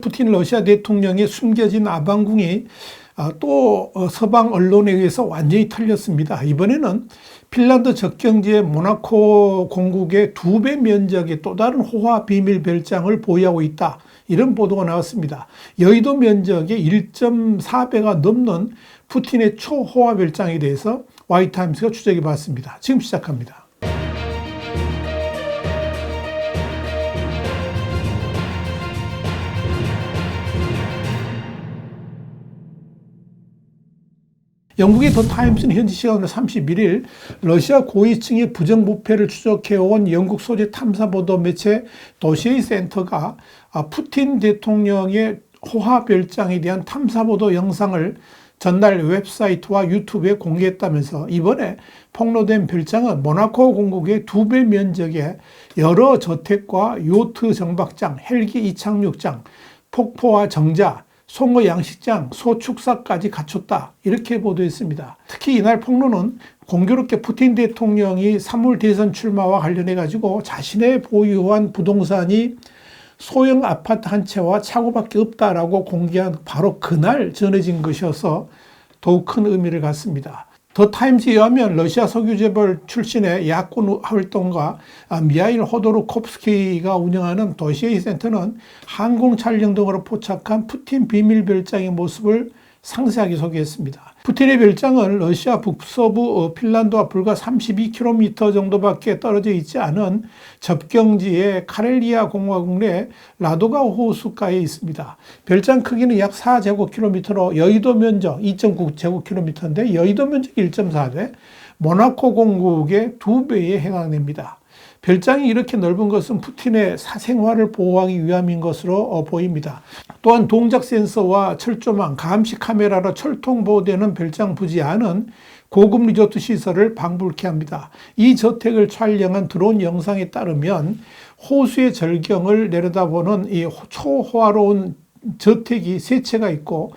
푸틴 러시아 대통령의 숨겨진 아방궁이 또 서방 언론에 의해서 완전히 털렸습니다. 이번에는 핀란드 접경지의 모나코 공국의 2배 면적의 또 다른 호화 비밀 별장을 보유하고 있다. 이런 보도가 나왔습니다. 여의도 면적의 1.4배가 넘는 푸틴의 초호화 별장에 대해서 와이타임스가 추적해 봤습니다. 지금 시작합니다. 영국의 더 타임스는 현지 시간으로 31일 러시아 고위층의 부정부패를 추적해온 영국 소재 탐사보도 매체 도시의 센터가 푸틴 대통령의 호화 별장에 대한 탐사보도 영상을 전날 웹사이트와 유튜브에 공개했다면서 이번에 폭로된 별장은 모나코 공국의 2배 면적의 여러 저택과 요트 정박장, 헬기 이착륙장, 폭포와 정자, 송어 양식장, 소축사까지 갖췄다. 이렇게 보도했습니다. 특히 이날 폭로는 공교롭게 푸틴 대통령이 3월 대선 출마와 관련해 가지고 자신의 보유한 부동산이 소형 아파트 한 채와 차고밖에 없다라고 공개한 바로 그날 전해진 것이어서 더욱 큰 의미를 갖습니다. 더 타임즈에 의하면 러시아 석유재벌 출신의 야권 활동가 미하일 호도르코프스키가 운영하는 도시의 센터는 항공 촬영 등으로 포착한 푸틴 비밀 별장의 모습을 상세하게 소개했습니다. 푸틴의 별장은 러시아 북서부 핀란드와 불과 32km 정도밖에 떨어져 있지 않은 접경지의 카렐리아 공화국 내 라도가 호수가에 있습니다. 별장 크기는 약 4제곱킬로미터로 여의도 면적 2.9제곱킬로미터인데 여의도 면적 1.4배, 모나코 공국의 2배에 해당됩니다. 별장이 이렇게 넓은 것은 푸틴의 사생활을 보호하기 위함인 것으로 보입니다. 또한 동작 센서와 철조망, 감시 카메라로 철통보호되는 별장 부지 안은 고급 리조트 시설을 방불케 합니다. 이 저택을 촬영한 드론 영상에 따르면 호수의 절경을 내려다보는 이 초호화로운 저택이 3채가 있고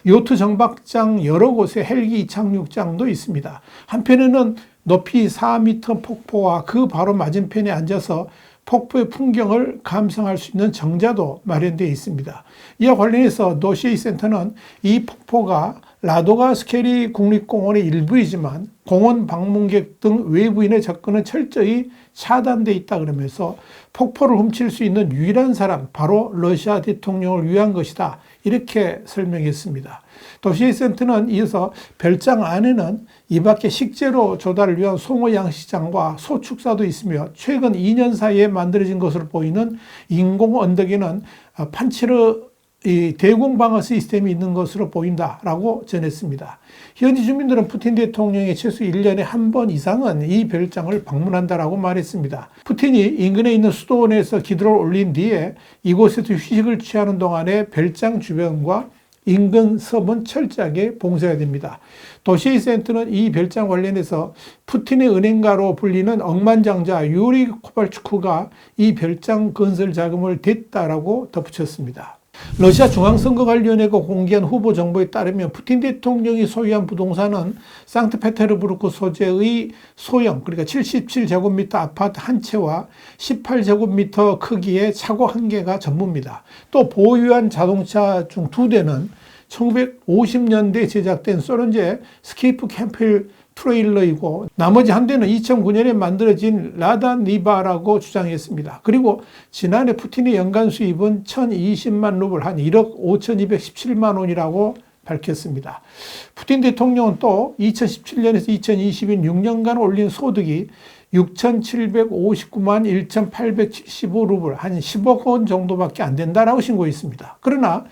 요트 정박장 여러 곳에 헬기 이착륙장도 있습니다. 한편에는 높이 4m 폭포와 그 바로 맞은편에 앉아서 폭포의 풍경을 감상할 수 있는 정자도 마련되어 있습니다. 이와 관련해서 도시의 센터는 이 폭포가 라도가 스케리 국립공원의 일부이지만 공원 방문객 등 외부인의 접근은 철저히 차단되어 있다 그러면서 폭포를 훔칠 수 있는 유일한 사람 바로 러시아 대통령을 위한 것이다. 이렇게 설명했습니다. 도시의 센터는 이어서 별장 안에는 이 밖에 식재료 조달을 위한 송어 양식장과 소축사도 있으며 최근 2년 사이에 만들어진 것으로 보이는 인공 언덕에는 판치르 대공 방어 시스템이 있는 것으로 보인다라고 전했습니다. 현지 주민들은 푸틴 대통령이 최소 1년에 한 번 이상은 이 별장을 방문한다라고 말했습니다. 푸틴이 인근에 있는 수도원에서 기도를 올린 뒤에 이곳에서 휴식을 취하는 동안에 별장 주변과 인근 섬은 철저하게 봉쇄가 됩니다. 도시의 센터는 이 별장 관련해서 푸틴의 은행가로 불리는 억만장자 유리 코발추크가 이 별장 건설 자금을 댔다라고 덧붙였습니다. 러시아 중앙선거관리위원회가 공개한 후보 정보에 따르면 푸틴 대통령이 소유한 부동산은 상트페테르부르크 소재의 소형 그러니까 77제곱미터 아파트 한 채와 18제곱미터 크기의 차고 1개가 전부입니다. 또 보유한 자동차 중 2대는 1950년대에 제작된 소련제 스케이프 캠펠 트레일러이고 나머지 한 대는 2009년에 만들어진 라다 니바라고 주장했습니다. 그리고 지난해 푸틴의 연간 수입은 1020만 루블 한 1억 5217만 원이라고 밝혔습니다. 푸틴 대통령은 또 2017년에서 2020년 6년간 올린 소득이 6,759만 1,875루블 한 10억 원 정도밖에 안 된다라고 신고했습니다. 그러나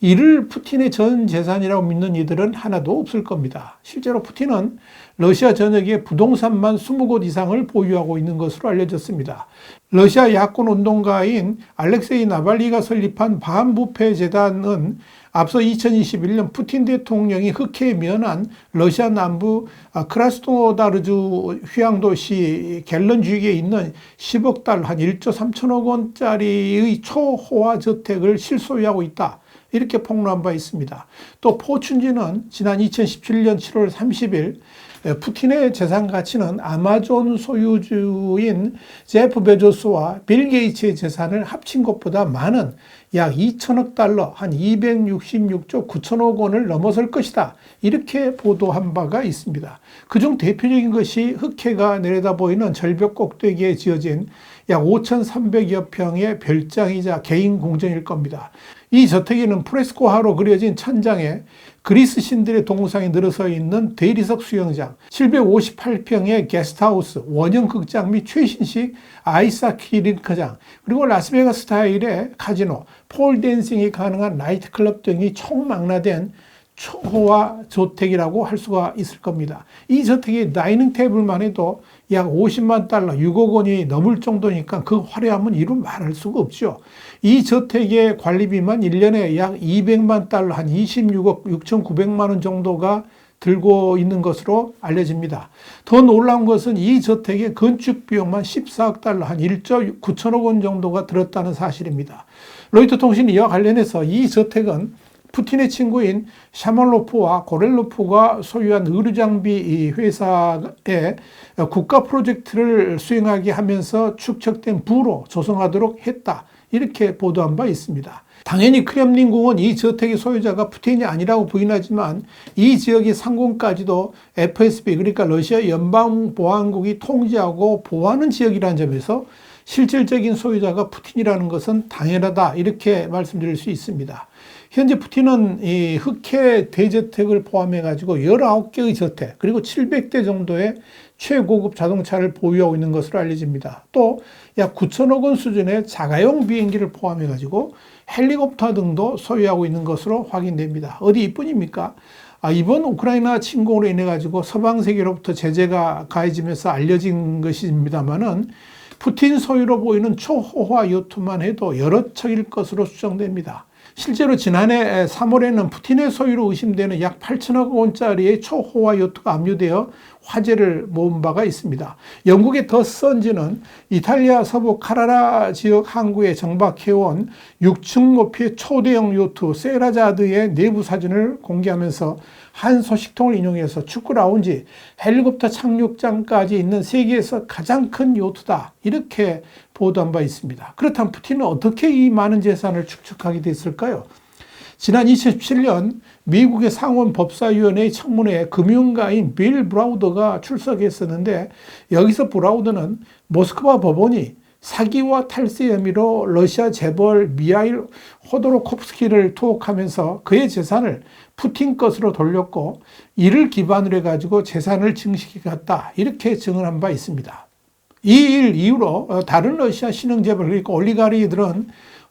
이를 푸틴의 전 재산이라고 믿는 이들은 하나도 없을 겁니다. 실제로 푸틴은 러시아 전역에 부동산만 20곳 이상을 보유하고 있는 것으로 알려졌습니다. 러시아 야권 운동가인 알렉세이 나발리가 설립한 반부패 재단은 앞서 2021년 푸틴 대통령이 흑해에 면한 러시아 남부 크라스노다르주 휴양도시 갤런주기에 있는 10억 달러 한 1조 3천억 원짜리의 초호화 저택을 실소유하고 있다. 이렇게 폭로한 바 있습니다. 또 포춘지는 지난 2017년 7월 30일 푸틴의 재산 가치는 아마존 소유주인 제프 베조스와 빌 게이츠의 재산을 합친 것보다 많은 약 2천억 달러, 한 266조 9천억 원을 넘어설 것이다. 이렇게 보도한 바가 있습니다. 그중 대표적인 것이 흑해가 내려다 보이는 절벽 꼭대기에 지어진 약 5,300여 평의 별장이자 개인 공전일 겁니다. 이 저택에는 프레스코화로 그려진 천장에 그리스 신들의 동상이 늘어서 있는 대리석 수영장, 758평의 게스트하우스, 원형 극장 및 최신식 아이스하키 링크장, 그리고 라스베가스 스타일의 카지노, 폴 댄싱이 가능한 나이트클럽 등이 총망라된 초호화 저택이라고 할 수가 있을 겁니다. 이 저택의 다이닝 테이블만 해도 약 50만 달러, 6억 원이 넘을 정도니까 그 화려함은 이루 말할 수가 없죠. 이 저택의 관리비만 1년에 약 200만 달러, 한 26억 6,900만 원 정도가 들고 있는 것으로 알려집니다. 더 놀라운 것은 이 저택의 건축 비용만 14억 달러, 한 1조 9천억 원 정도가 들었다는 사실입니다. 로이터 통신이 이와 관련해서 이 저택은 푸틴의 친구인 샤말로프와 고렐로프가 소유한 의료장비 회사에 국가 프로젝트를 수행하게 하면서 축적된 부로 조성하도록 했다. 이렇게 보도한 바 있습니다. 당연히 크렘린궁은 이 저택의 소유자가 푸틴이 아니라고 부인하지만 이 지역의 상공까지도 FSB, 그러니까 러시아 연방보안국이 통제하고 보호하는 지역이라는 점에서 실질적인 소유자가 푸틴이라는 것은 당연하다. 이렇게 말씀드릴 수 있습니다. 현재 푸틴은 이 흑해 대저택을 포함해 가지고 19개의 저택, 그리고 700대 정도의 최고급 자동차를 보유하고 있는 것으로 알려집니다. 또 약 9천억 원 수준의 자가용 비행기를 포함해 가지고 헬리콥터 등도 소유하고 있는 것으로 확인됩니다. 어디 이뿐입니까? 이번 우크라이나 침공으로 인해 가지고 서방 세계로부터 제재가 가해지면서 알려진 것입니다만은 푸틴 소유로 보이는 초호화 요트만 해도 여러 척일 것으로 추정됩니다. 실제로 지난해 3월에는 푸틴의 소유로 의심되는 약 8천억 원짜리의 초호화 요트가 압류되어 화제를 모은 바가 있습니다. 영국의 더 선지는 이탈리아 서부 카라라 지역 항구에 정박해온 6층 높이의 초대형 요트 세라자드의 내부 사진을 공개하면서 한 소식통을 인용해서 축구 라운지, 헬리콥터 착륙장까지 있는 세계에서 가장 큰 요트다. 이렇게 보도한 바 있습니다. 그렇다면 푸틴은 어떻게 이 많은 재산을 축적하게 됐을까요? 지난 2017년 미국의 상원 법사위원회의 청문회에 금융가인 빌 브라우더가 출석했었는데 여기서 브라우더는 모스크바 법원이 사기와 탈세 혐의로 러시아 재벌 미하일 호도로코프스키를 투옥하면서 그의 재산을 푸틴 것으로 돌렸고 이를 기반으로 해가지고 재산을 증식해갔다. 이렇게 증언한 바 있습니다. 이 일 이후로 다른 러시아 신흥 재벌, 그러니까 올리가리들은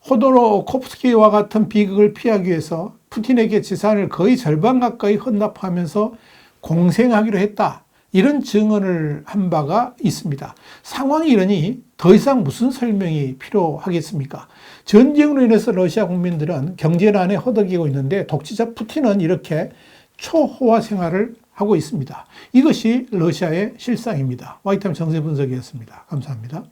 호도로코프스키와 같은 비극을 피하기 위해서 푸틴에게 재산을 거의 절반 가까이 헌납하면서 공생하기로 했다. 이런 증언을 한 바가 있습니다. 상황이 이러니 더 이상 무슨 설명이 필요하겠습니까? 전쟁으로 인해서 러시아 국민들은 경제난에 허덕이고 있는데 독재자 푸틴은 이렇게 초호화 생활을 하고 있습니다. 이것이 러시아의 실상입니다. 와이타임 정세 분석이었습니다. 감사합니다.